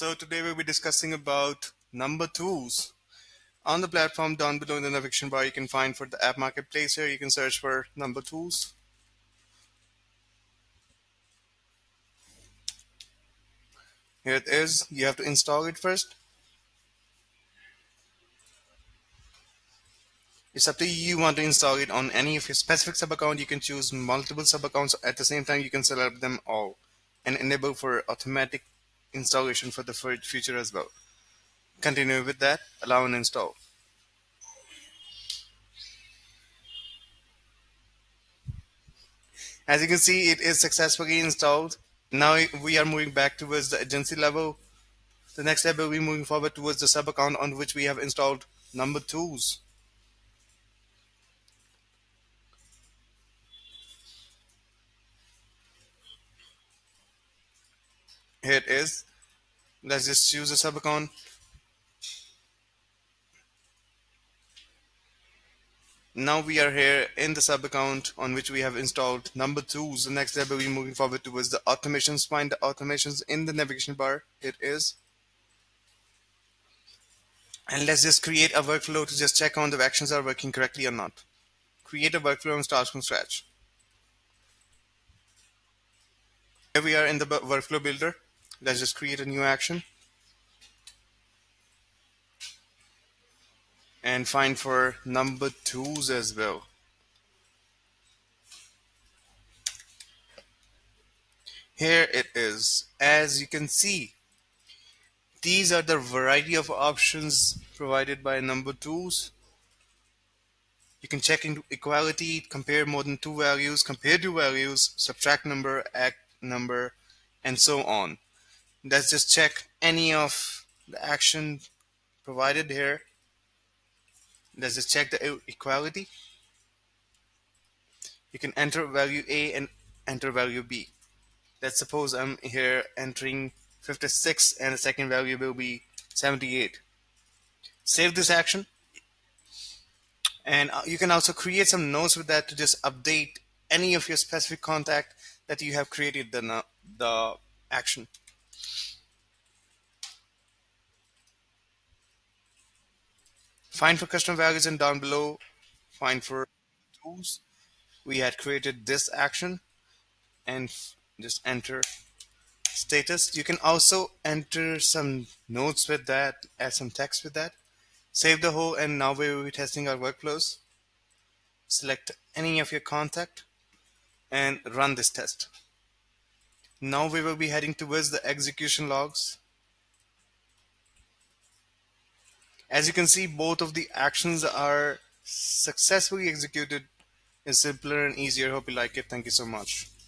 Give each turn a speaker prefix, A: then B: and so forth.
A: So today we'll be discussing about number tools. On the platform down below in the navigation bar, you can find for the app marketplace here, you can search for number tools. Here it is. You have to install it first. It's up to you. You want to install it on any of your specific sub account. You can choose multiple sub accounts at the same time. You can select them all and enable for automatic installation for the future as well. Continue with that. Allow and install. As you can see, it is successfully installed. Now we are moving back towards the agency level. The next step will be moving forward towards the sub account on which we have installed number twos. Here it is. Let's just choose a sub account. Now we are here in the sub account on which we have installed number twos. The next step will be moving forward towards the automations. Find the automations in the navigation bar. It is. And let's just create a workflow to just check on the actions are working correctly or not. Create a workflow and start from scratch. Here we are in the workflow builder. Let's just create a new action and find for number twos as well. Here it is. As you can see, these are the variety of options provided by number tools. You can check into equality, compare more than two values, compare two values, subtract number, add number, and so on. Let's just check any of the action provided here. Let's just check the equality. You can enter value A and enter value B. Let's suppose I'm here entering 56 and the second value will be 78. Save this action, and you can also create some notes with that to just update any of your specific contact that you have created the action. Find for custom values, and down below find for tools. We had created this action and just enter status. You can also enter some notes with that, add some text with that. Save the whole, and now we will be testing our workflows. Select any of your contact and run this test. Now we will be heading towards the execution logs. As you can see, both of the actions are successfully executed. It's simpler and easier. Hope you like it. Thank you so much.